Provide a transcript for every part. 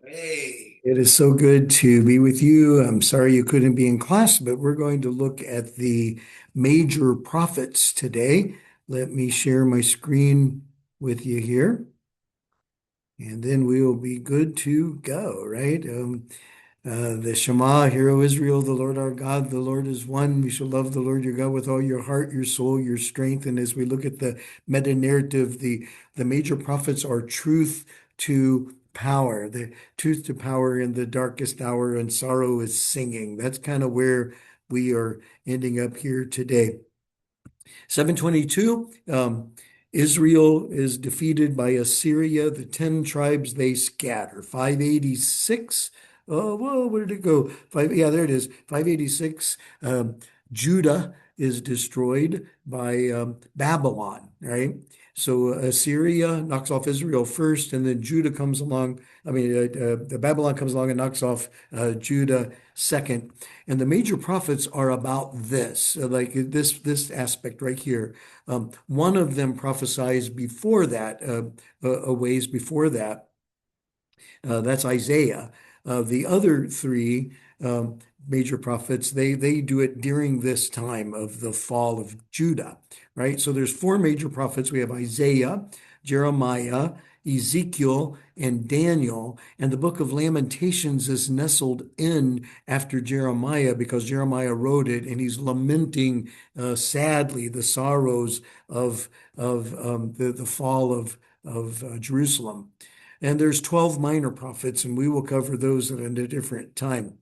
Hey, it is so good to be with you. I'm sorry you couldn't be in class, but we're going to look at the major prophets today. Let me share my screen with you here, and then we will be good to go, right? The Shema, Hear, O Israel, the Lord our God, the Lord is one. We shall love the Lord your God with all your heart, your soul, your strength. And as we look at the meta narrative, the major prophets are truth to power, the truth to power in the darkest hour, and sorrow is singing. That's kind of where we are ending up here today. 722, Israel is defeated by Assyria. The 10 tribes they scatter. 586. Oh, whoa, where did it go? Yeah, there it is. 586. Judah is destroyed by Babylon, right? So Assyria knocks off Israel first, and then Judah comes along. The Babylon comes along and knocks off Judah second. And the major prophets are about this, like this aspect right here. One of them prophesies before that, a ways before that. That's Isaiah. The other three major prophets, they do it during this time of the fall of Judah, right? So there's four major prophets. We have Isaiah, Jeremiah, Ezekiel, and Daniel. And the book of Lamentations is nestled in after Jeremiah because Jeremiah wrote it, and he's lamenting sadly the sorrows of the fall of Jerusalem. And there's 12 minor prophets, and we will cover those at a different time.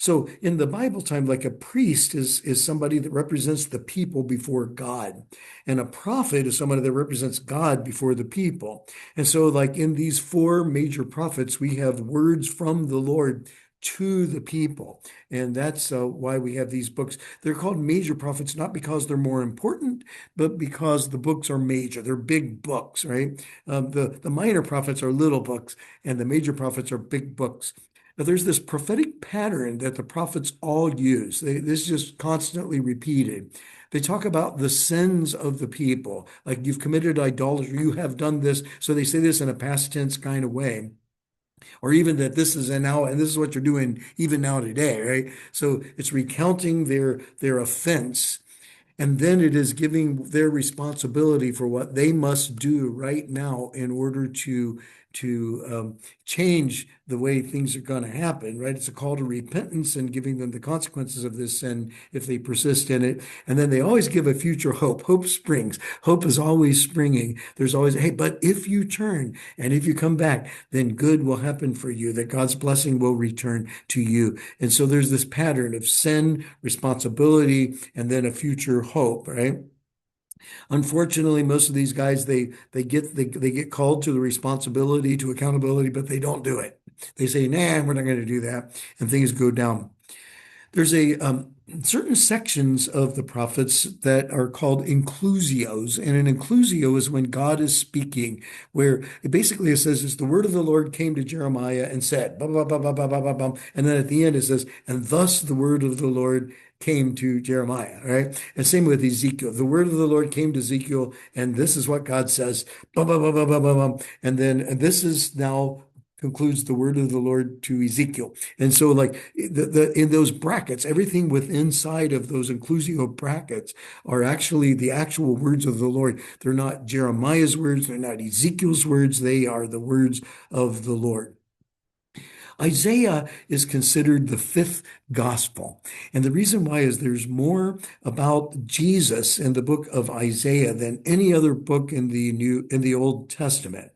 So in the Bible time, like a priest is somebody that represents the people before God. And a prophet is somebody that represents God before the people. And so like in these four major prophets, we have words from the Lord to the people. And that's why we have these books. They're called major prophets, not because they're more important, but because the books are major. They're big books, right? The minor prophets are little books, and the major prophets are big books. Now, there's this prophetic pattern that the prophets all use. This is just constantly repeated. They talk about the sins of the people, like you've committed idolatry, you have done this. So they say this in a past tense kind of way, or even that this is and now, and this is what you're doing even now today, right? So it's recounting their offense, and then it is giving their responsibility for what they must do right now in order to change the way things are going to happen, right? It's a call to repentance and giving them the consequences of this sin if they persist in it. And then they always give a future hope. Hope springs. Hope is always springing. There's always, hey, but if you turn and if you come back, then good will happen for you, that God's blessing will return to you. And so there's this pattern of sin, responsibility, and then a future hope, right? Unfortunately, most of these guys they get called to the responsibility, to accountability, but they don't do it. They say, "Nah, we're not going to do that," and things go down. There's a certain sections of the prophets that are called inclusios, and an inclusio is when God is speaking, where it says, "As the word of the Lord came to Jeremiah and said, blah blah blah blah blah blah blah," blah. And then at the end it says, "And thus the word of the Lord came to Jeremiah," right? And same with Ezekiel. The word of the Lord came to Ezekiel, and this is what God says, blah blah blah blah blah blah, blah. And then and this is now concludes the word of the Lord to Ezekiel. And so like the in those brackets, everything within inside of those inclusio brackets are actually the actual words of the Lord. They're not Jeremiah's words, they're not Ezekiel's words, they are the words of the Lord. Isaiah is considered the fifth gospel. And the reason why is there's more about Jesus in the book of Isaiah than any other book in the Old Testament.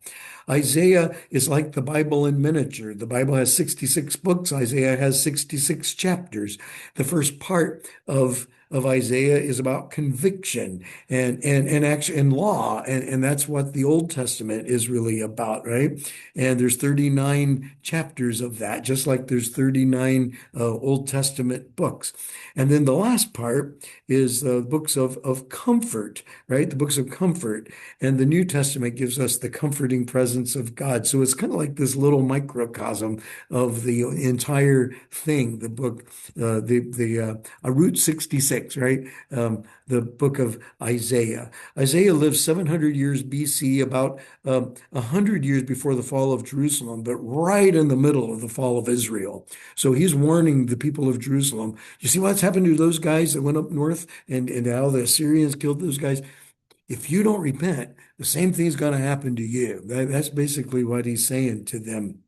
Isaiah is like the Bible in miniature. The Bible has 66 books. Isaiah has 66 chapters. The first part of Isaiah is about conviction and action and law. And that's what the Old Testament is really about, right? And there's 39 chapters of that, just like there's 39 Old Testament books. And then the last part is the books of comfort, right? The books of comfort. And the New Testament gives us the comforting presence of God. So it's kind of like this little microcosm of the entire thing, the book, Route 66. 6, right? The book of Isaiah. Isaiah lived 700 years BC, about 100 years before the fall of Jerusalem, but right in the middle of the fall of Israel. So he's warning the people of Jerusalem. You see what's happened to those guys that went up north and how the Assyrians killed those guys? If you don't repent, the same thing's going to happen to you. That's basically what he's saying to them.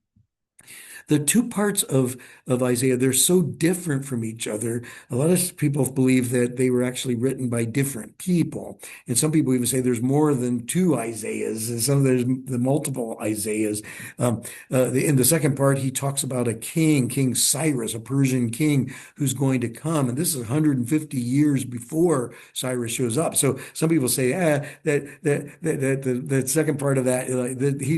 The two parts of Isaiah, they're so different from each other. A lot of people believe that they were actually written by different people. And some people even say there's more than two Isaiahs, and some there's the multiple Isaiahs. In the second part, he talks about a king, King Cyrus, a Persian king who's going to come. And this is 150 years before Cyrus shows up. So some people say, the second part of that,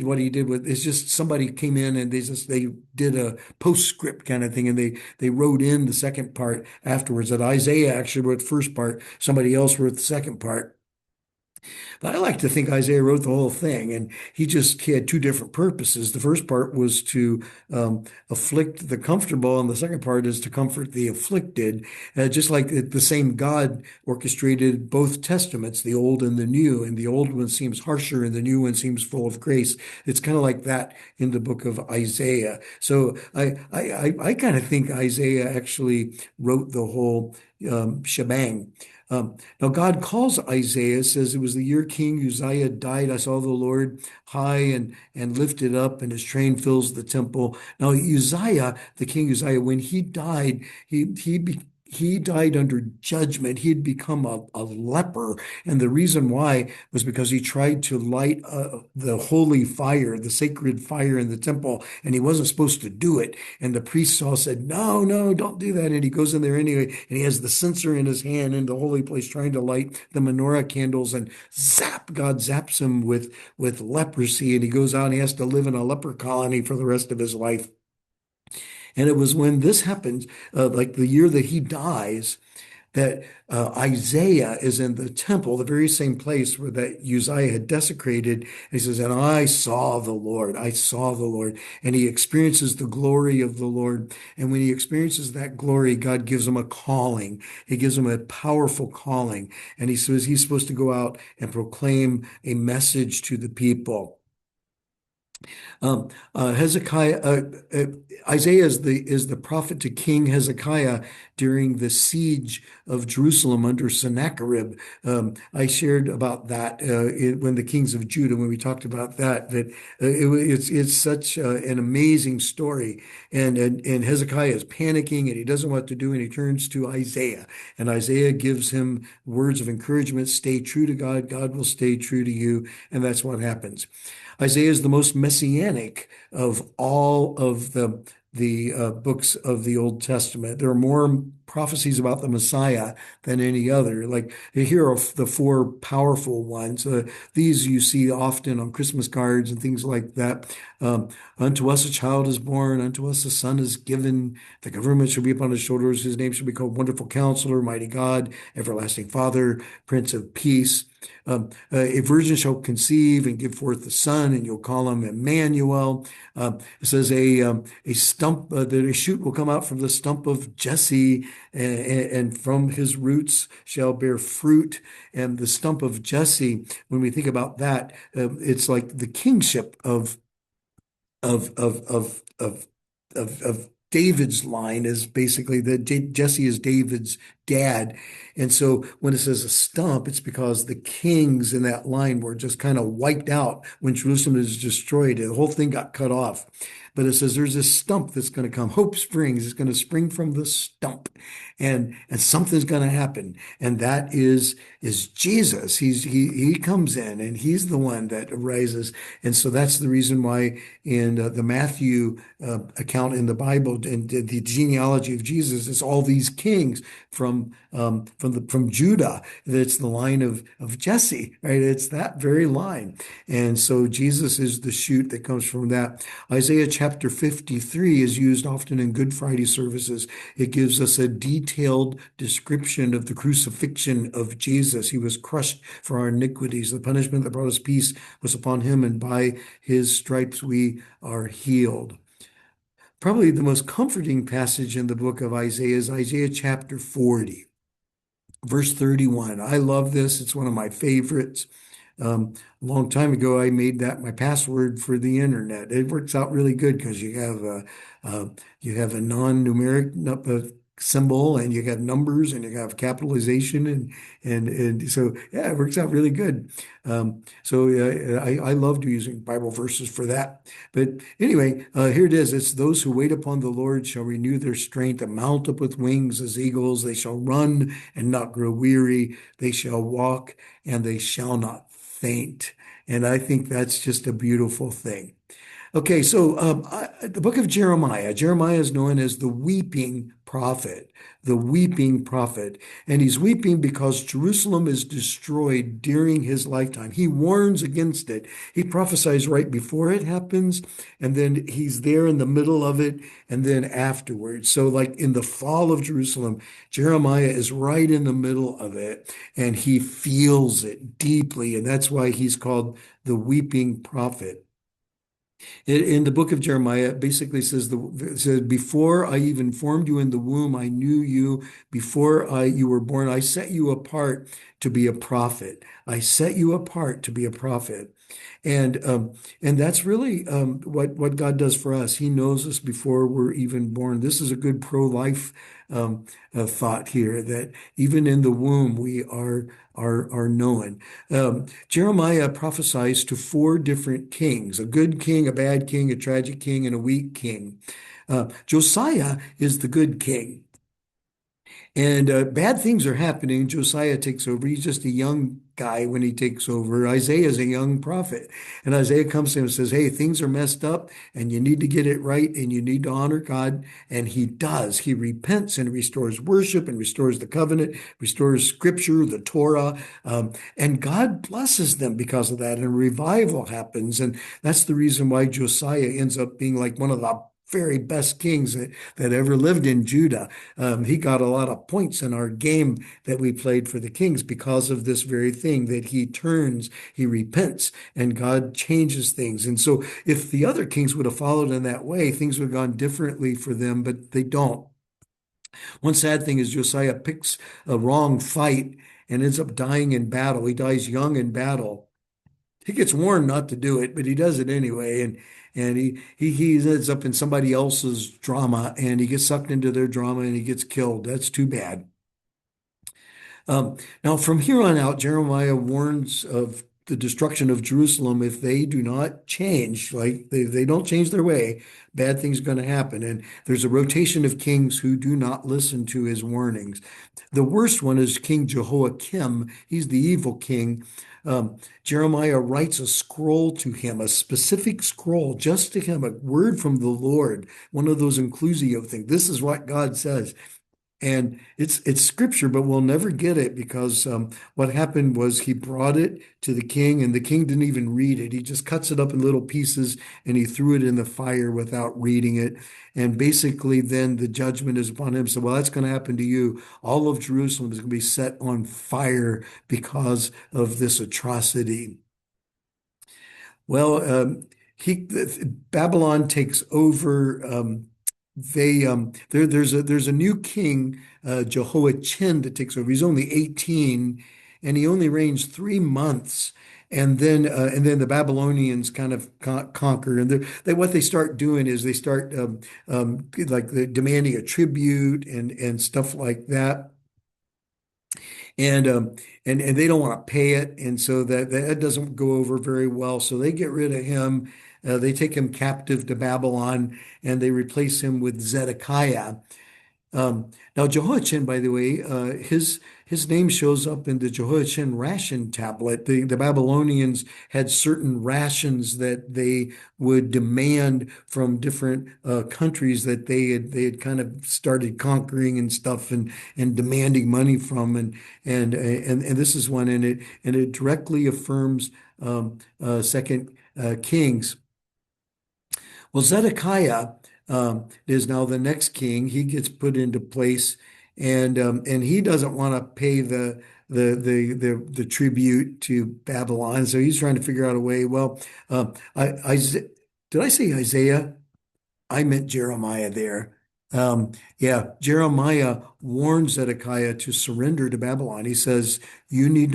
what he did with is just somebody came in and they did a postscript kind of thing, and they wrote in the second part afterwards. That Isaiah actually wrote the first part, somebody else wrote the second part. But I like to think Isaiah wrote the whole thing, and he had two different purposes. The first part was to afflict the comfortable, and the second part is to comfort the afflicted. Just like the same God orchestrated both testaments, the old and the new, and the old one seems harsher, and the new one seems full of grace. It's kind of like that in the book of Isaiah. So I kind of think Isaiah actually wrote the whole shebang. Now, God calls Isaiah, says it was the year King Uzziah died. I saw the Lord high and lifted up, and his train fills the temple. Now, Uzziah, the king Uzziah, when he died, he died under judgment. He had become a leper. And the reason why was because he tried to light the holy fire, the sacred fire in the temple, and he wasn't supposed to do it. And the priests all said, no, no, don't do that. And he goes in there anyway, and he has the censer in his hand in the holy place trying to light the menorah candles, and God zaps him with leprosy. And he goes out and he has to live in a leper colony for the rest of his life. And it was when this happens, like the year that he dies, that Isaiah is in the temple, the very same place where that Uzziah had desecrated. And he says, and I saw the Lord. I saw the Lord. And he experiences the glory of the Lord. And when he experiences that glory, God gives him a calling. He gives him a powerful calling. And he says he's supposed to go out and proclaim a message to the people. Hezekiah, Isaiah is the prophet to King Hezekiah during the siege of Jerusalem under Sennacherib. I shared about that when the kings of Judah, when we talked about that it's such an amazing story. And Hezekiah is panicking and he doesn't know what to do, and he turns to Isaiah, and Isaiah gives him words of encouragement. Stay true to God. God will stay true to you, and that's what happens. Isaiah is the most messianic of all of the books of the Old Testament. There are more prophecies about the Messiah than any other. Like here are the four powerful ones. These you see often on Christmas cards and things like that. Unto us a child is born, unto us a son is given. The government shall be upon his shoulders. His name shall be called Wonderful Counselor, Mighty God, Everlasting Father, Prince of Peace. A virgin shall conceive and give forth the son, and you'll call him Emmanuel. It says a stump, that a shoot will come out from the stump of Jesse, and from his roots shall bear fruit. And the stump of Jesse, when we think about that, it's like the kingship of of of of of David's line is basically that Jesse is David's dad. And so when it says a stump, it's because the kings in that line were just kind of wiped out when Jerusalem is destroyed. The whole thing got cut off. But it says there's this stump that's going to come. Hope springs. It's going to spring from the stump. And something's going to happen. And that is Jesus. He comes in and he's the one that arises. And so that's the reason why in the Matthew account in the Bible and the genealogy of Jesus, it's all these kings from Judah. It's the line of Jesse, right? It's that very line. And so Jesus is the shoot that comes from that. Isaiah chapter 53 is used often in Good Friday services. It gives us a detailed description of the crucifixion of Jesus. He was crushed for our iniquities. The punishment that brought us peace was upon him, and by his stripes we are healed. Probably the most comforting passage in the book of Isaiah is Isaiah chapter 40. Verse 31. I love this. It's one of my favorites. A long time ago, I made that my password for the internet. It works out really good because uh, you have a non-numeric symbol, and you have numbers, and you have capitalization, and so yeah, it works out really good. I loved using Bible verses for that. But anyway, here it is. It's those who wait upon the Lord shall renew their strength and mount up with wings as eagles. They shall run and not grow weary. They shall walk and they shall not faint. And I think that's just a beautiful thing. Okay, so the book of Jeremiah. Jeremiah is known as the weeping prophet, the weeping prophet. And he's weeping because Jerusalem is destroyed during his lifetime. He warns against it. He prophesies right before it happens, and then he's there in the middle of it, and then afterwards. So, like in the fall of Jerusalem, Jeremiah is right in the middle of it, and he feels it deeply. And that's why he's called the weeping prophet. In the book of Jeremiah, it basically it says, before I even formed you in the womb, I knew you. Before you were born, I set you apart to be a prophet. I set you apart to be a prophet. And and that's really what God does for us. He knows us before we're even born. This is a good pro-life thought here, that even in the womb we are known. Jeremiah prophesies to four different kings: a good king, a bad king, a tragic king, and a weak king. Josiah is the good king. And bad things are happening. Josiah takes over. He's just a young guy when he takes over. Isaiah is a young prophet. And Isaiah comes to him and says, hey, things are messed up and you need to get it right and you need to honor God. And he does. He repents and restores worship and restores the covenant, restores scripture, the Torah. And God blesses them because of that. And revival happens. And that's the reason why Josiah ends up being like one of the very best kings that ever lived in Judah. He got a lot of points in our game that we played for the kings because of this very thing, that he turns, he repents, and God changes things. And so if the other kings would have followed in that way, things would have gone differently for them, but they don't. One sad thing is Josiah picks a wrong fight and ends up dying in battle. He dies young in battle. He gets warned not to do it, but he does it anyway. And he ends up in somebody else's drama, and he gets sucked into their drama and he gets killed. That's too bad. Now, from here on out, Jeremiah warns of the destruction of Jerusalem if they do not change, like they don't change their way, bad things are going to happen. And there's a rotation of kings who do not listen to his warnings. The worst one is King Jehoiakim. He's the evil king. Jeremiah writes a scroll to him, a specific scroll just to him, a word from the Lord, one of those inclusio things. This is what God says. And it's scripture, but we'll never get it because what happened was he brought it to the king, and the king didn't even read it. He just cuts it up in little pieces and he threw it in the fire without reading it. And basically, then the judgment is upon him. So, well, that's going to happen to you. All of Jerusalem is going to be set on fire because of this atrocity. Well, he Babylon takes over. There's a new king, Jehoiachin, that takes over. He's only 18, and he only reigns 3 months. And then the Babylonians kind of conquer, and what they start doing is they start like demanding a tribute and stuff like that, and and they don't want to pay it, and so that doesn't go over very well. So they get rid of him. They take him captive to Babylon, and they replace him with Zedekiah. Now Jehoiachin, by the way, his name shows up in the Jehoiachin ration tablet. The Babylonians had certain rations that they would demand from different countries that they had kind of started conquering and stuff, and demanding money from, and this is one, and it directly affirms Second Kings. Well, Zedekiah is now the next king. He gets put into place, and he doesn't want to pay the tribute to Babylon. So he's trying to figure out a way. Well, did I say Isaiah? I meant Jeremiah there. Yeah, Jeremiah warns Zedekiah to surrender to Babylon. He says, you need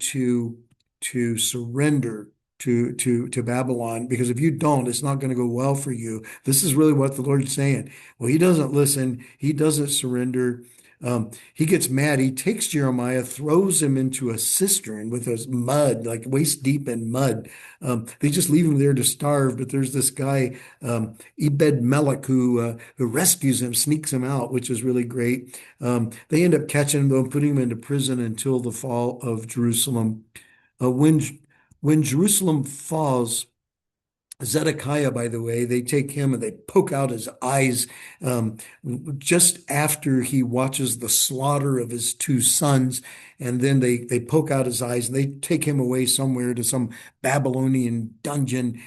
to surrender to Babylon, because if you don't, it's not going to go well for you. This is really what the Lord's saying. Well, he doesn't listen. He doesn't surrender. He gets mad. He takes Jeremiah, throws him into a cistern with his mud, like waist deep in mud. They just leave him there to starve. But there's this guy, Ebed Melech, who rescues him, sneaks him out, which is really great. They end up catching him, though, and putting him into prison until the fall of Jerusalem. Uh, when when Jerusalem falls, Zedekiah, by the way, they take him and they poke out his eyes, um, just after he watches the slaughter of his two sons. And then they poke out his eyes and they take him away somewhere to some Babylonian dungeon.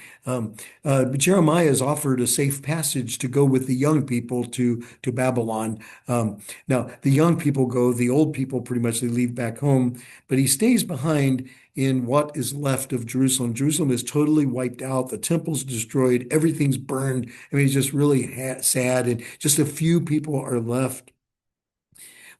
Jeremiah is offered a safe passage to go with the young people to Babylon. Now, the young people go, the old people pretty much they leave back home, but he stays behind in what is left of Jerusalem. Jerusalem is totally wiped out. The temple's destroyed. Everything's burned. I mean, it's just really sad. And just a few people are left.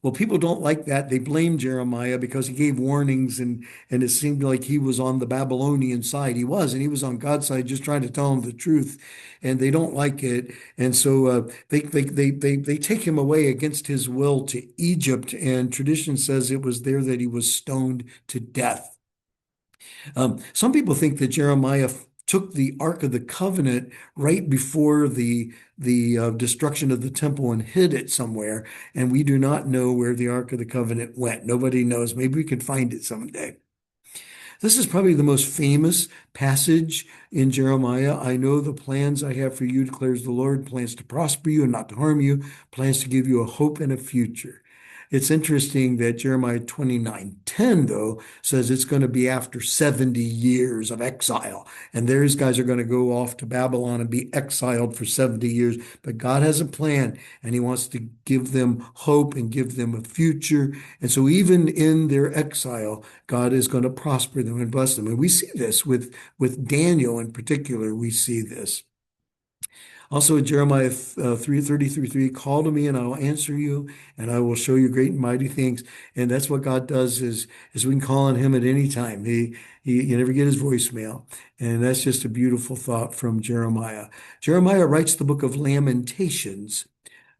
Well, people don't like that. They blame Jeremiah because he gave warnings, and it seemed like he was on the Babylonian side. He was, and he was on God's side, just trying to tell them the truth. And they don't like it. And so they take him away against his will to Egypt. And tradition says it was there that he was stoned to death. Some people think that Jeremiah took the Ark of the Covenant right before the destruction of the temple and hid it somewhere, and we do not know where the Ark of the Covenant went. Nobody knows. Maybe we could find it someday. This is probably the most famous passage in Jeremiah. I know the plans I have for you, declares the Lord, plans to prosper you and not to harm you, plans to give you a hope and a future. It's interesting that Jeremiah 29:10, though, says it's going to be after 70 years of exile. And these guys are going to go off to Babylon and be exiled for 70 years. But God has a plan, and He wants to give them hope and give them a future. And so, even in their exile, God is going to prosper them and bless them. And we see this with Daniel in particular. We see this. Also, Jeremiah 3:30 through 3, call to me and I will answer you and I will show you great and mighty things. And that's what God does is we can call on him at any time. You never get his voicemail. And that's just a beautiful thought from Jeremiah. Jeremiah writes the book of Lamentations.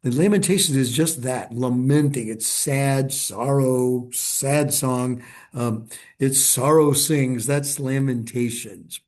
The Lamentations is just that, lamenting. It's sad, sorrow, sad song. It's sorrow sings. That's Lamentations.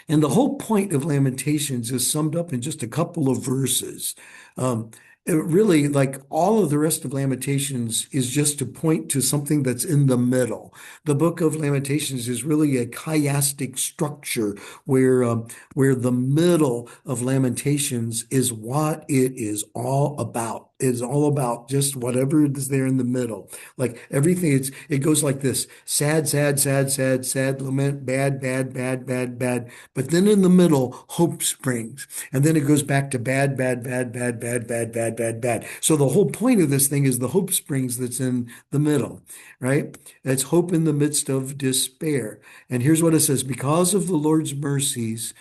And the whole point of Lamentations is summed up in just a couple of verses. It really, like all of the rest of Lamentations, is just to point to something that's in the middle. The book of Lamentations is really a chiastic structure where the middle of Lamentations is what it is all about. It's all about just whatever is there in the middle. Like everything, it goes like this: sad, sad, sad, sad, sad, lament, bad, bad, bad, bad, bad. But then in the middle, hope springs. And then it goes back to bad, bad, bad, bad, bad, bad, bad, bad, bad. So the whole point of this thing is the hope springs that's in the middle, right? It's hope in the midst of despair. And here's what it says: because of the Lord's mercies,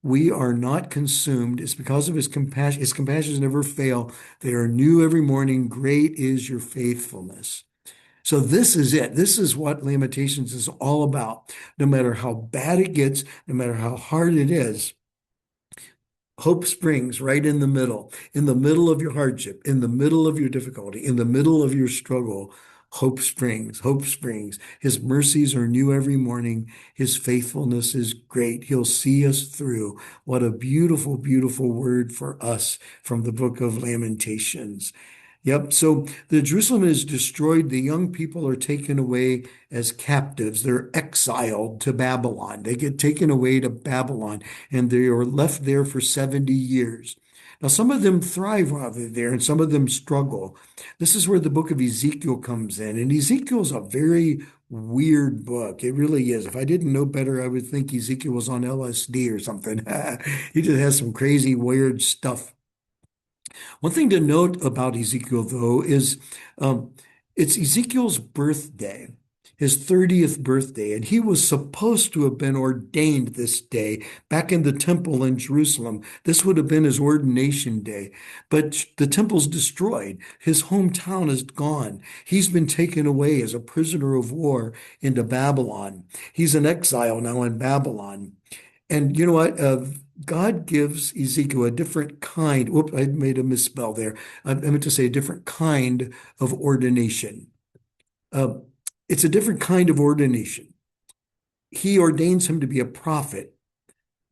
we are not consumed. It's because of his compassion. His compassions never fail. They are new every morning. Great is your faithfulness. So this is it. This is what Lamentations is all about. No matter how bad it gets, no matter how hard it is, hope springs right in the middle of your hardship, in the middle of your difficulty, in the middle of your struggle. Hope springs, hope springs. His mercies are new every morning. His faithfulness is great. He'll see us through. What a beautiful, beautiful word for us from the book of Lamentations. Yep. So the Jerusalem is destroyed. The young people are taken away as captives. They're exiled to Babylon. They get taken away to Babylon and they are left there for 70 years. Now, some of them thrive while they're there and some of them struggle. This is where the book of Ezekiel comes in. And Ezekiel is a very weird book. It really is. If I didn't know better, I would think Ezekiel was on LSD or something. He just has some crazy, weird stuff. One thing to note about Ezekiel, though, is um, it's Ezekiel's birthday. his 30th birthday, and he was supposed to have been ordained this day back in the temple in Jerusalem. This would have been his ordination day, but the temple's destroyed. His hometown is gone. He's been taken away as a prisoner of war into Babylon. He's in exile now in Babylon. And you know what? God gives Ezekiel a different kind. Whoop, I made a misspell there. I meant to say a different kind of ordination. Uh, it's a different kind of ordination. He ordains him to be a prophet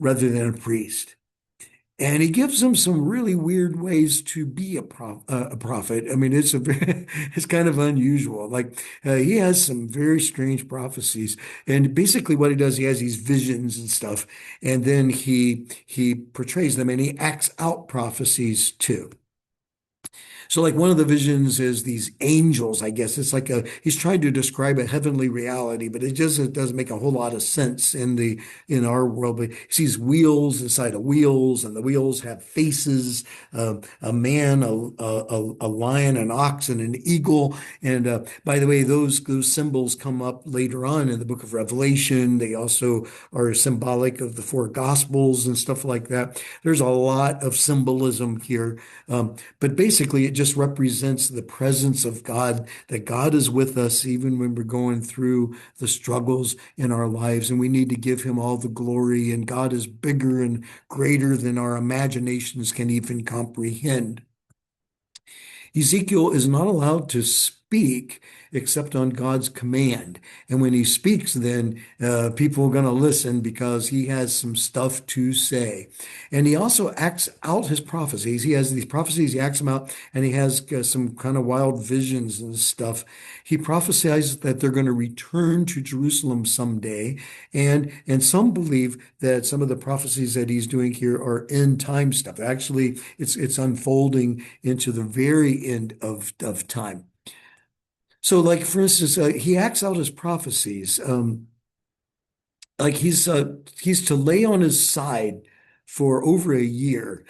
rather than a priest. And he gives him some really weird ways to be a prophet. I mean, it's kind of unusual. Like he has some very strange prophecies, and basically what he does, he has these visions and stuff, and then he portrays them, and he acts out prophecies too. So like one of the visions is these angels, I guess. It's like he's trying to describe a heavenly reality, but it just it doesn't make a whole lot of sense in our world. But he sees wheels inside of wheels, and the wheels have faces, a man, a lion, an ox, and an eagle. And by the way, those symbols come up later on in the book of Revelation. They also are symbolic of the four gospels and stuff like that. There's a lot of symbolism here. But basically, it just represents the presence of God, that God is with us even when we're going through the struggles in our lives, and we need to give him all the glory. And God is bigger and greater than our imaginations can even comprehend. Ezekiel is not allowed to speak except on God's command. And when he speaks, then people are going to listen because he has some stuff to say. And he also acts out his prophecies. He has these prophecies, he acts them out, and he has some kind of wild visions and stuff. He prophesies that they're going to return to Jerusalem someday. And some believe that some of the prophecies that he's doing here are end time stuff. Actually, it's unfolding into the very end of time. So, like for instance, he acts out his prophecies. Like he's to lay on his side for over a year,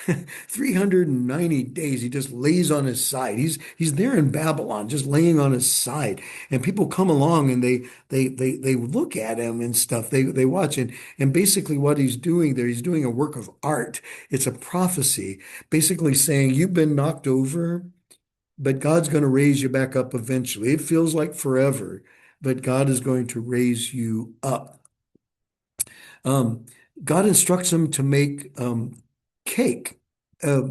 390 days. He just lays on his side. He's there in Babylon, just laying on his side. And people come along and they look at him and stuff. They watch and basically what he's doing there, he's doing a work of art. It's a prophecy, basically saying you've been knocked over, but God's going to raise you back up eventually. It feels like forever, but God is going to raise you up. Um, God instructs him to make cake uh,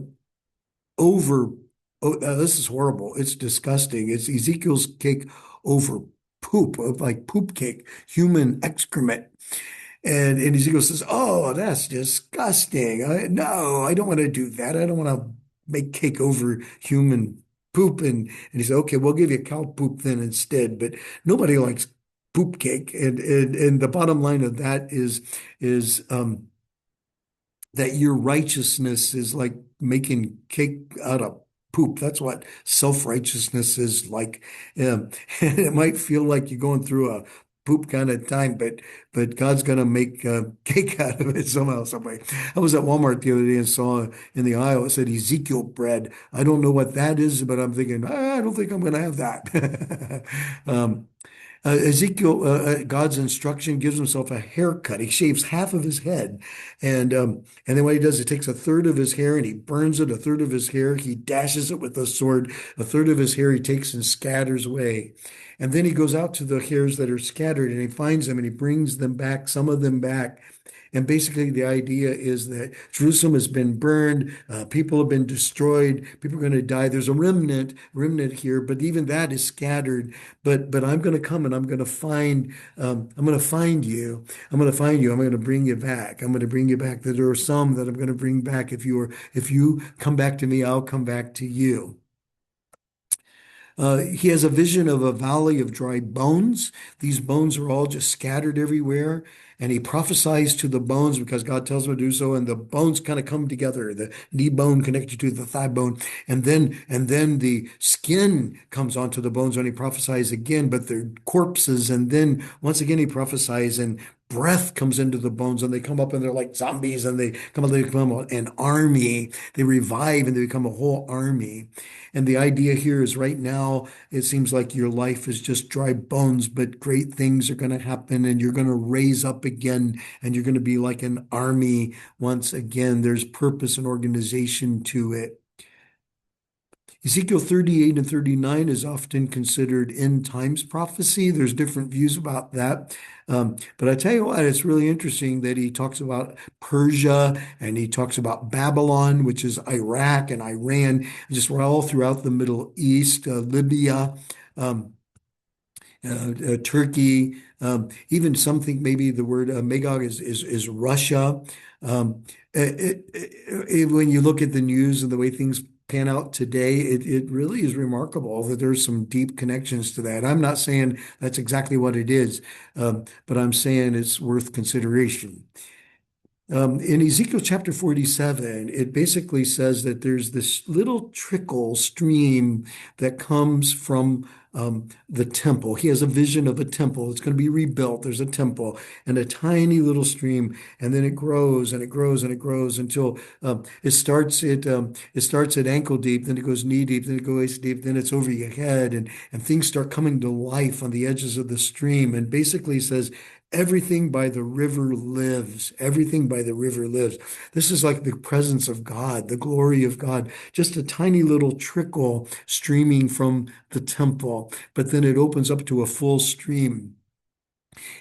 over. Oh, this is horrible. It's disgusting. It's Ezekiel's cake over poop, like poop cake, human excrement. And Ezekiel says, "Oh, that's disgusting. No, I don't want to do that. I don't want to make cake over human poop." And he said, "Okay, we'll give you cow poop then instead." But nobody likes poop cake. And the bottom line of that is that your righteousness is like making cake out of poop. That's what self-righteousness is like. And it might feel like you're going through a poop kind of time, but God's gonna make cake out of it somehow, some way. I was at Walmart the other day and saw in the aisle it said Ezekiel bread. I don't know what that is, but I'm thinking I don't think I'm gonna have that. um, Ezekiel, God's instruction, gives himself a haircut. He shaves half of his head, and then what he does, he takes a third of his hair and he burns it. A third of his hair, he dashes it with a sword. A third of his hair, he takes and scatters away. And then he goes out to the hairs that are scattered and he finds them and he brings them back, some of them back. And basically, the idea is that Jerusalem has been burned, people have been destroyed, people are going to die. There's a remnant here, but even that is scattered. But I'm going to come and I'm going to find you. I'm going to find you. I'm going to bring you back. I'm going to bring you back. That there are some that I'm going to bring back. If you come back to me, I'll come back to you. He has a vision of a valley of dry bones. These bones are all just scattered everywhere. And he prophesies to the bones because God tells him to do so. And the bones kind of come together. The knee bone connected to the thigh bone. And then the skin comes onto the bones when he prophesies again, but they're corpses. And then once again, he prophesies and breath comes into the bones and they come up and they're like zombies and they become an army. They revive and they become a whole army. And the idea here is right now, it seems like your life is just dry bones, but great things are going to happen and you're going to raise up again and you're going to be like an army once again. There's purpose and organization to it. Ezekiel 38 and 39 is often considered end times prophecy. There's different views about that. But I tell you what, it's really interesting that he talks about Persia and he talks about Babylon, which is Iraq and Iran, just all throughout the Middle East, Libya. Um, Turkey, even some think maybe the word Magog is Russia. Um, when you look at the news and the way things pan out today, it really is remarkable that there's some deep connections to that. I'm not saying that's exactly what it is, but I'm saying it's worth consideration. In Ezekiel chapter 47, it basically says that there's this little trickle stream that comes from the temple. He has a vision of a temple. It's going to be rebuilt. There's a temple and a tiny little stream, and then it grows and it grows and it grows until it starts at ankle deep, then it goes knee deep, then it goes waist deep, then it's over your head, and things start coming to life on the edges of the stream. And basically says everything by the river lives. Everything by the river lives. This is like the presence of God, the glory of God, just a tiny little trickle streaming from the temple, but then it opens up to a full stream.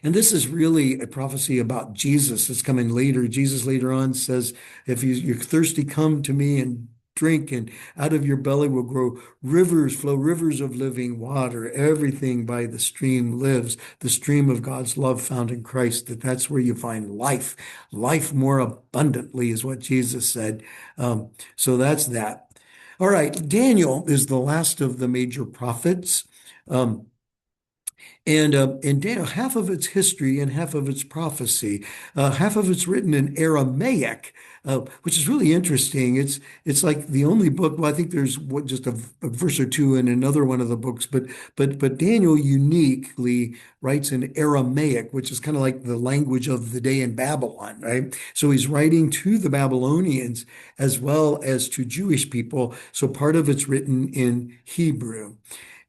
And this is really a prophecy about Jesus that's coming later. Jesus later on says, if you're thirsty, come to me and drink, and out of your belly will grow rivers, flow rivers of living water. Everything by the stream lives, the stream of God's love found in Christ, that's where you find life. Life more abundantly is what Jesus said. So that's that. All right, Daniel is the last of the major prophets. Um, and Daniel, half of its history and half of its prophecy, half of it's written in Aramaic, which is really interesting. It's like the only book. Well, I think there's just a verse or two in another one of the books, but Daniel uniquely writes in Aramaic, which is kind of like the language of the day in Babylon, right? So he's writing to the Babylonians as well as to Jewish people. So part of it's written in Hebrew.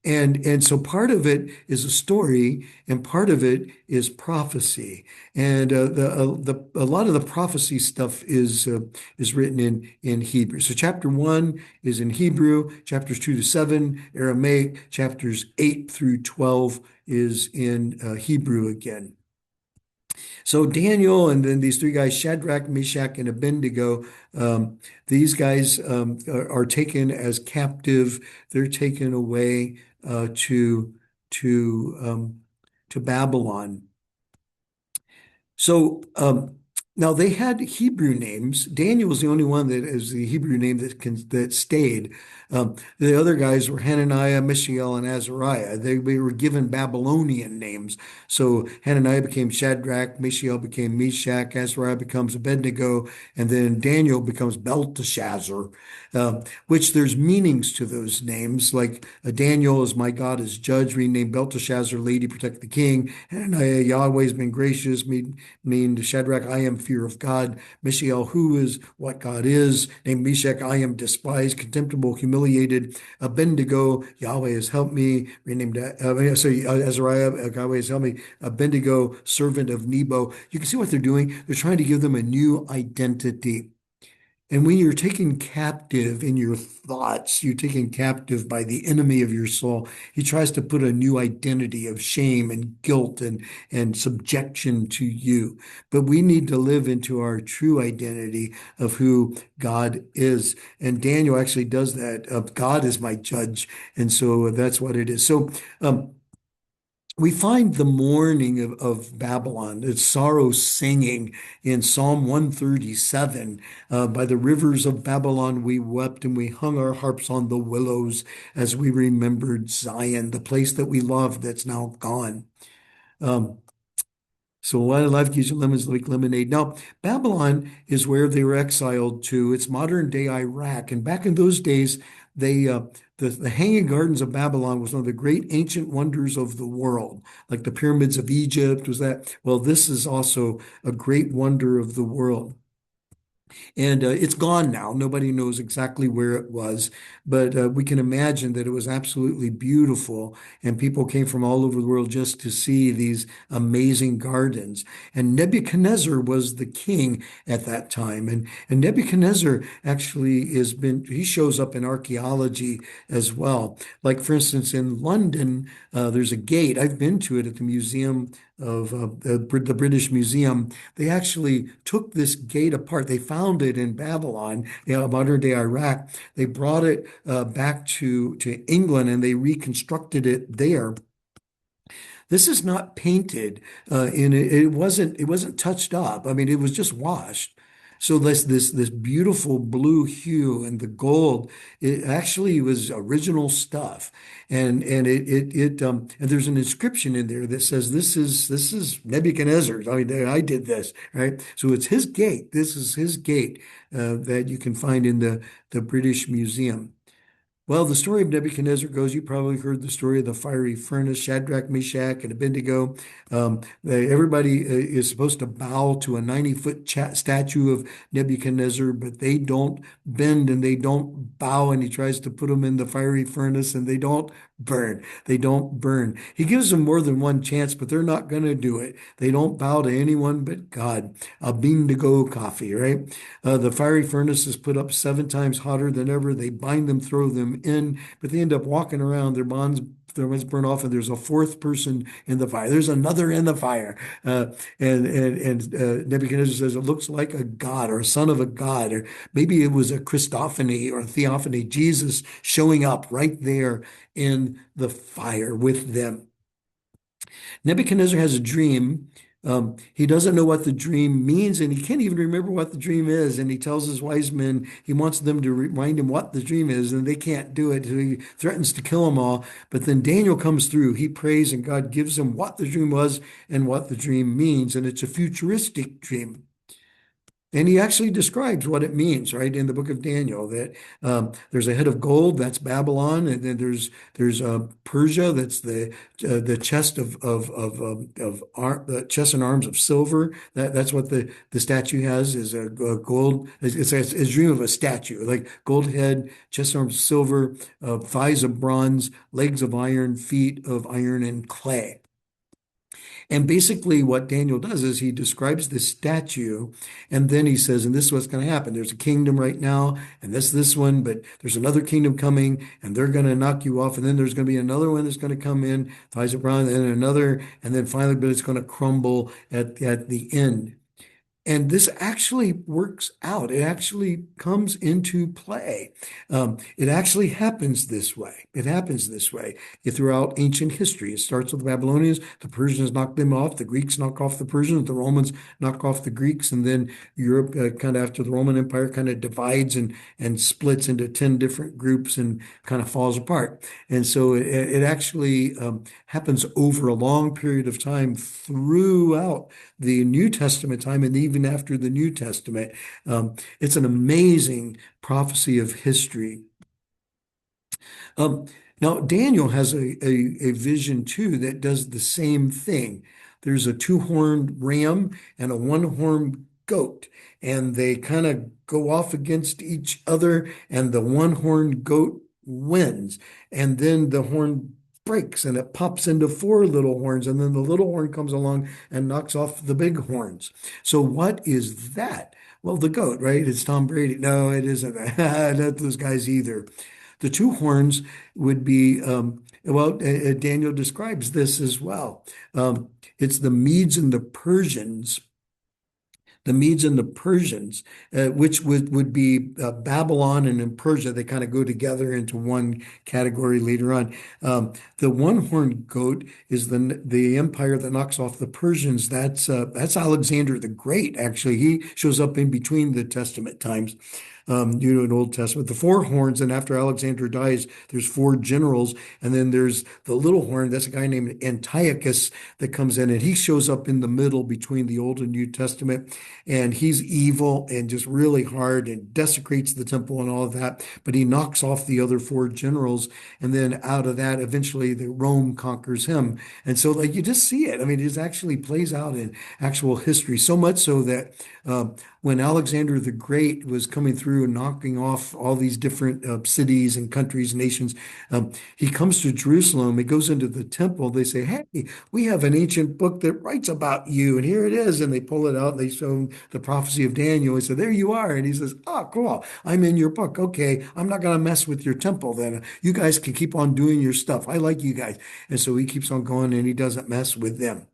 And so part of it is a story, and part of it is prophecy. And a lot of the prophecy stuff is written in Hebrew. So chapter 1 is in Hebrew, chapters 2 to 7 Aramaic, chapters 8 through 12 is in Hebrew again. So Daniel and then these three guys, Shadrach, Meshach, and Abednego, these guys are taken as captive. They're taken away to to um, to Babylon. So now they had Hebrew names. Daniel was the only one that is the Hebrew name that stayed. The other guys were Hananiah, Mishael, and Azariah. They were given Babylonian names. So Hananiah became Shadrach, Mishael became Meshach, Azariah becomes Abednego, and then Daniel becomes Belteshazzar, which there's meanings to those names. Like Daniel is my God is judge, renamed Belteshazzar, lady protect the king. Hananiah, Yahweh has been gracious, named Shadrach, I am fear of God. Mishael, who is what God is. Named Meshach, I am despised, contemptible, humiliated. Abednego, Yahweh has helped me. Renamed, Azariah, Yahweh has helped me. Abednego, servant of Nebo. You can see what they're doing. They're trying to give them a new identity. And when you're taken captive in your thoughts, you're taken captive by the enemy of your soul. He tries to put a new identity of shame and guilt and subjection to you. But we need to live into our true identity of who God is. And Daniel actually does that. God is my judge. And so that's what it is. So, we find the mourning of Babylon, its sorrow singing in Psalm 137. By the rivers of Babylon we wept and we hung our harps on the willows as we remembered Zion, the place that we loved that's now gone. Um, so why life gives you lemons like lemonade. Now, Babylon is where they were exiled to. It's modern day Iraq. And back in those days, they the Hanging Gardens of Babylon was one of the great ancient wonders of the world, like the pyramids of Egypt was that. Well, this is also a great wonder of the world. And it's gone now. Nobody knows exactly where it was, but we can imagine that it was absolutely beautiful. And people came from all over the world just to see these amazing gardens. And Nebuchadnezzar was the king at that time. And Nebuchadnezzar actually he shows up in archaeology as well. Like, for instance, in London, there's a gate. I've been to it at the Museum of the British Museum. They actually took this gate apart. They found it in Babylon, modern day Iraq. They brought it back to England and they reconstructed it there. This is not painted it wasn't touched up. I mean, it was just washed. So this beautiful blue hue and the gold, it actually was original stuff. And there's an inscription in there that says this is Nebuchadnezzar's. I mean, I did this, right? So it's his gate. This is his gate that you can find in the British Museum. Well, the story of Nebuchadnezzar goes, you probably heard the story of the fiery furnace, Shadrach, Meshach, and Abednego. Everybody is supposed to bow to a 90-foot statue of Nebuchadnezzar, but they don't bend and they don't bow, and he tries to put them in the fiery furnace, and they don't burn. They don't burn. He gives them more than one chance, but they're not going to do it. They don't bow to anyone but God. A bean to go coffee, right? The fiery furnace is put up 7 times hotter than ever. They bind them, throw them in, but they end up walking around. Their bonds burn off, and there's a fourth person in the fire. There's another in the fire. And Nebuchadnezzar says it looks like a god or a son of a god, or maybe it was a Christophany or a theophany, Jesus showing up right there in the fire with them. Nebuchadnezzar has a dream. He doesn't know what the dream means, and he can't even remember what the dream is. And he tells his wise men he wants them to remind him what the dream is, and they can't do it. So he threatens to kill them all. But then Daniel comes through. He prays, and God gives him what the dream was and what the dream means. And it's a futuristic dream. And he actually describes what it means, right, in the book of Daniel, that there's a head of gold, that's Babylon, and then there's Persia, that's the chest the chest and arms of silver. That's what the statue has is a gold. It's a dream of a statue, like gold head, chest and arms of silver, thighs of bronze, legs of iron, feet of iron and clay. And basically, what Daniel does is he describes this statue, and then he says, and this is what's going to happen. There's a kingdom right now, and this one, but there's another kingdom coming, and they're going to knock you off. And then there's going to be another one that's going to come in, thighs of bronze, and another, and then finally, but it's going to crumble at the end. And this actually works out. It actually comes into play. It actually happens this way. It happens this way throughout ancient history. It starts with the Babylonians. The Persians knock them off. The Greeks knock off the Persians. The Romans knock off the Greeks. And then Europe, kind of after the Roman Empire, kind of divides and splits into 10 different groups and kind of falls apart. And so it actually happens over a long period of time throughout the New Testament time and even after the New Testament. It's an amazing prophecy of history. Now, Daniel has a vision too that does the same thing. There's a two-horned ram and a one-horned goat, and they kind of go off against each other, and the one-horned goat wins. And then the horn breaks and it pops into four little horns, and then the little horn comes along and knocks off the big horns. So what is that? Well, the goat, right? It's Tom Brady. No, it isn't. Not those guys either. The two horns would be, Daniel describes this as well. It's the Medes and the Persians. The Medes and the Persians, which would be Babylon and in Persia, they kind of go together into one category later on. The one-horned goat is the empire that knocks off the Persians. That's Alexander the Great. Actually, he shows up in between the Testament times. In Old Testament, the four horns, and after Alexander dies, there's four generals, and then there's the little horn. That's a guy named Antiochus that comes in, and he shows up in the middle between the Old and New Testament. and he's evil and just really hard and desecrates the temple and all of that. But he knocks off the other four generals, and then out of that, eventually, the Rome conquers him. And so, like, you just see it. I mean, it actually plays out in actual history, so much so that when Alexander the Great was coming through and knocking off all these different cities and countries, nations, he comes to Jerusalem. He goes into the temple. They say, "Hey, we have an ancient book that writes about you, and here it is." And they pull it out. And they show him the prophecy of Daniel. He said, "There you are." And he says, "Oh, cool. I'm in your book. Okay, I'm not going to mess with your temple then. You guys can keep on doing your stuff. I like you guys." And so he keeps on going, and he doesn't mess with them.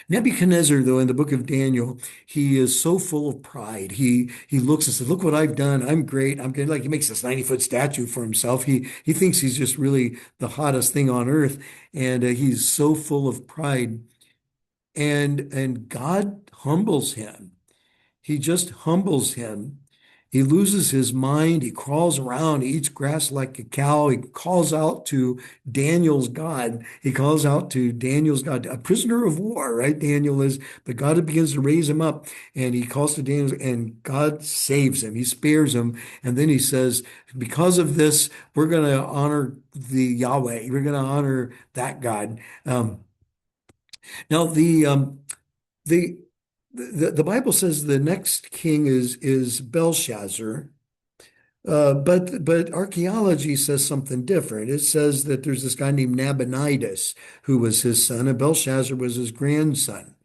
Nebuchadnezzar, though, in the book of Daniel, he is so full of pride. He looks and says, "Look what I've done. I'm great. I'm good." Like he makes this 90-foot statue for himself. He thinks he's just really the hottest thing on earth, and he's so full of pride. And God humbles him. He just humbles him. He loses his mind. He crawls around. He eats grass like a cow. He calls out to Daniel's God. He calls out to Daniel's God, a prisoner of war, right? Daniel is, but God begins to raise him up, and he calls to Daniel, and God saves him. He spares him. And then he says, because of this, we're going to honor the Yahweh. We're going to honor that God. Now, the the Bible says the next king is Belshazzar, but archaeology says something different. It says that there's this guy named Nabonidus who was his son, and Belshazzar was his grandson.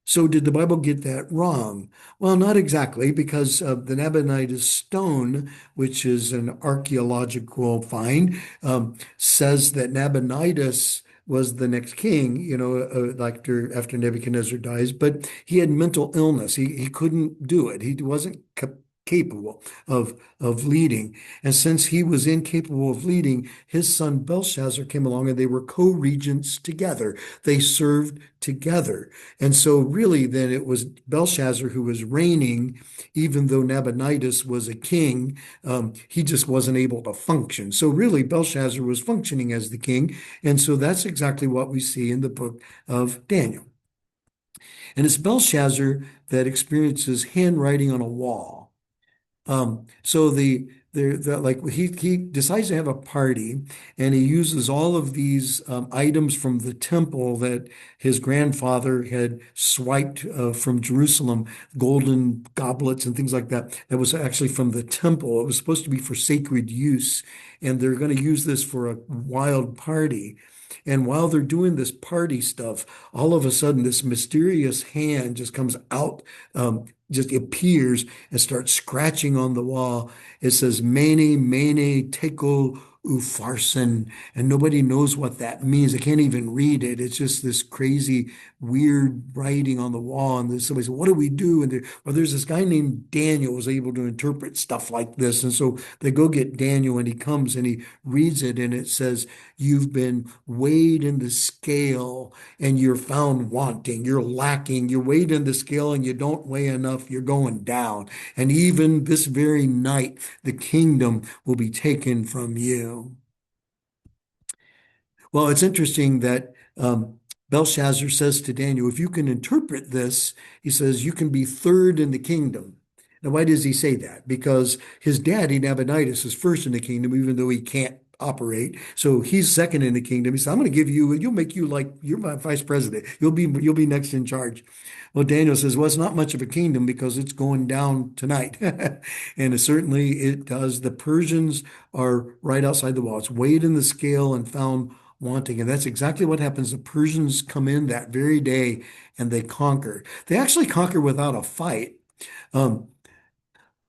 So did the Bible get that wrong? Well, not exactly, because the Nabonidus stone, which is an archaeological find, says that Nabonidus was the next king, like after Nebuchadnezzar dies, but he had mental illness. He couldn't do it. He wasn't capable of leading. And since he was incapable of leading, his son Belshazzar came along and they were co-regents together. They served together. And so really then it was Belshazzar who was reigning, even though Nabonidus was a king, he just wasn't able to function. So really Belshazzar was functioning as the king. And so that's exactly what we see in the book of Daniel. And it's Belshazzar that experiences handwriting on a wall. So like he decides to have a party, and he uses all of these items from the temple that his grandfather had swiped from Jerusalem, golden goblets and things like that. That was actually from the temple. It was supposed to be for sacred use, and they're going to use this for a wild party. And while they're doing this party stuff, all of a sudden this mysterious hand just comes out, just appears and starts scratching on the wall. It says, "Mene, mene, tekel, upharsin," and nobody knows what that means. I can't even read it. It's just this crazy, weird writing on the wall. And then somebody said, "What do we do?" And there's this guy named Daniel who was able to interpret stuff like this. And so they go get Daniel, and he comes and he reads it, and it says, "You've been weighed in the scale, and you're found wanting. You're lacking. You're weighed in the scale, and you don't weigh enough. You're going down. And even this very night, the kingdom will be taken from you." Well, it's interesting that Belshazzar says to Daniel, "If you can interpret this," he says, "you can be third in the kingdom." Now, why does he say that? Because his daddy, Nabonidus, is first in the kingdom, even though he can't operate. So he's second in the kingdom. He said, "I'm going to give you, you'll make you like, you're my vice president. You'll be next in charge." Well, Daniel says, "Well, it's not much of a kingdom because it's going down tonight." And certainly it does. The Persians are right outside the wall. It's weighed in the scale and found wanting. And that's exactly what happens. The Persians come in that very day and they conquer. They actually conquer without a fight. Um,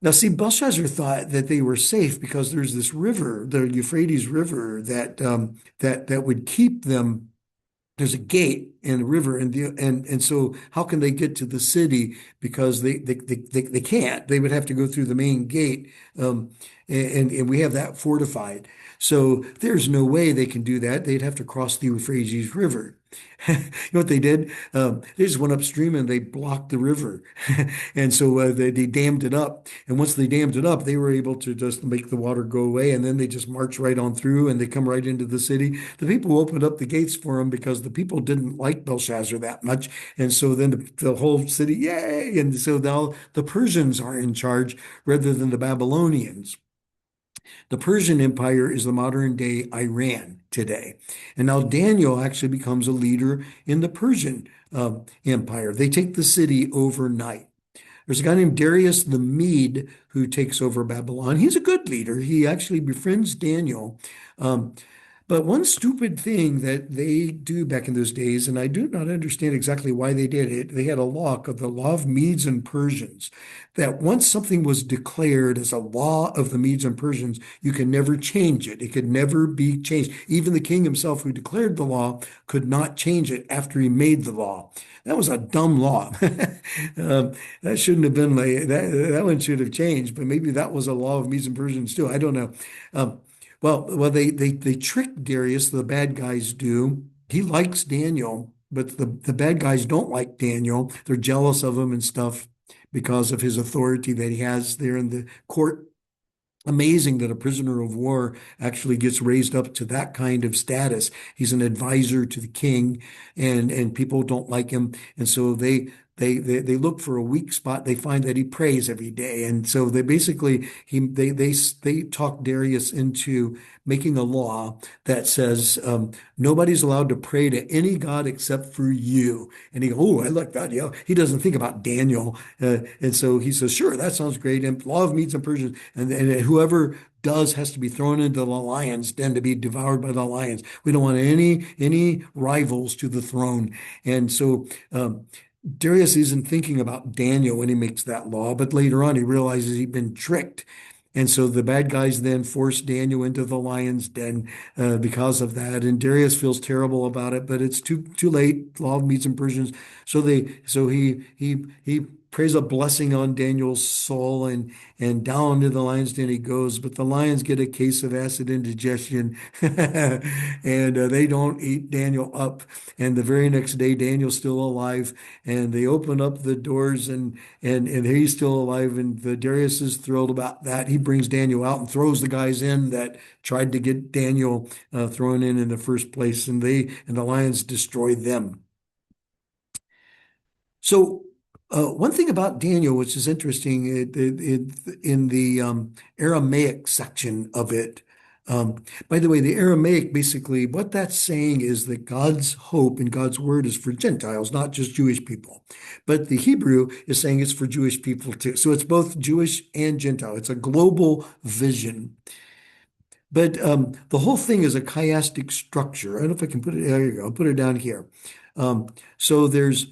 Now, see, Belshazzar thought that they were safe because there's this river, the Euphrates River, that would keep them. There's a gate in the river, and so how can they get to the city? Because they can't. They would have to go through the main gate, and we have that fortified. So there's no way they can do that. They'd have to cross the Euphrates River. You know what they did? They just went upstream and they blocked the river. And so they dammed it up. And once they dammed it up, they were able to just make the water go away. And then they just march right on through and they come right into the city. The people opened up the gates for them because the people didn't like Belshazzar that much. And so then the whole city, yay! And so now the Persians are in charge rather than the Babylonians. The Persian Empire is the modern day Iran today. And now Daniel actually becomes a leader in the Persian Empire. They take the city overnight. There's a guy named Darius the Mede who takes over Babylon. He's a good leader. He actually befriends Daniel. Um, but one stupid thing that they do back in those days, and I do not understand exactly why they did it, they had a law called the Law of Medes and Persians, that once something was declared as a law of the Medes and Persians, you can never change it. It could never be changed. Even the king himself who declared the law could not change it after he made the law. That was a dumb law. That shouldn't have been like that. That one should have changed, but maybe that was a law of Medes and Persians too. I don't know. Um, they trick Darius, the bad guys do. He likes Daniel, but the bad guys don't like Daniel. They're jealous of him and stuff because of his authority that he has there in the court. Amazing that a prisoner of war actually gets raised up to that kind of status. He's an advisor to the king, and people don't like him, and so they look for a weak spot. They find that he prays every day, and so they basically they talk Darius into making a law that says nobody's allowed to pray to any god except for you. And he, oh, I like that. Yeah, he doesn't think about Daniel, and so he says, sure, that sounds great. And law of Medes and Persians, and whoever does has to be thrown into the lion's den to be devoured by the lions. We don't want any rivals to the throne. And so Darius isn't thinking about Daniel when he makes that law, but later on he realizes he'd been tricked. And so the bad guys then force Daniel into the lion's den because of that. And Darius feels terrible about it, but it's too late. Law of Medes and Persians. So he prays a blessing on Daniel's soul, and down into the lion's den he goes. But the lions get a case of acid indigestion, and they don't eat Daniel up. And the very next day, Daniel's still alive, and they open up the doors, and he's still alive. And the Darius is thrilled about that. He brings Daniel out and throws the guys in that tried to get Daniel thrown in the first place, and the lions destroy them. So, one thing about Daniel, which is interesting, in the Aramaic section of it, by the way, the Aramaic basically, what that's saying is that God's hope and God's word is for Gentiles, not just Jewish people. But the Hebrew is saying it's for Jewish people too. So it's both Jewish and Gentile. It's a global vision. But the whole thing is a chiastic structure. I don't know if I can put it. There you go. I'll put it down here. So there's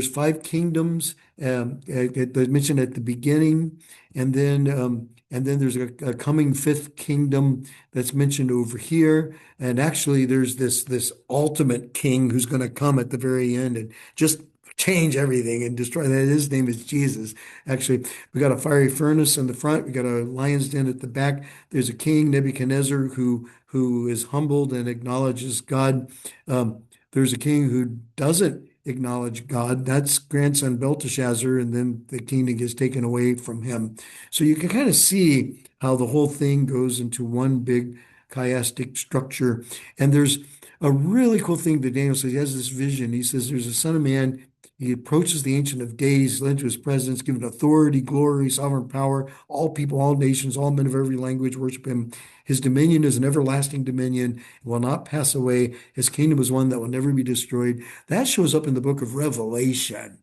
five kingdoms that mentioned at the beginning, and then there's a coming fifth kingdom that's mentioned over here. And actually, there's this ultimate king who's going to come at the very end and just change everything and destroy that. His name is Jesus. Actually, we got a fiery furnace in the front. We got a lion's den at the back. There's a king, Nebuchadnezzar, who is humbled and acknowledges God. There's a king who doesn't acknowledge God. That's grandson Belteshazzar, and then the kingdom gets taken away from him. So you can kind of see how the whole thing goes into one big chiastic structure. And there's a really cool thing that Daniel says. He has this vision. He says there's a son of man. He approaches the Ancient of Days, led to his presence, given authority, glory, sovereign power. All people, all nations, all men of every language worship him. His dominion is an everlasting dominion. It will not pass away. His kingdom is one that will never be destroyed. That shows up in the book of Revelation.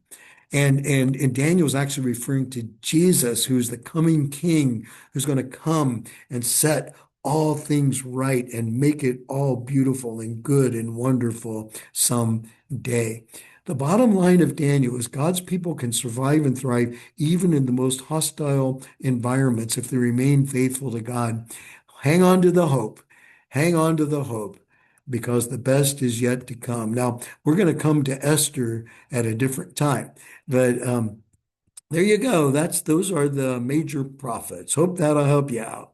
And Daniel's actually referring to Jesus, who's the coming king, who's going to come and set all things right and make it all beautiful and good and wonderful someday. The bottom line of Daniel is God's people can survive and thrive even in the most hostile environments if they remain faithful to God. Hang on to the hope. Hang on to the hope because the best is yet to come. Now, we're going to come to Esther at a different time, but there you go. Those are the major prophets. Hope that'll help you out.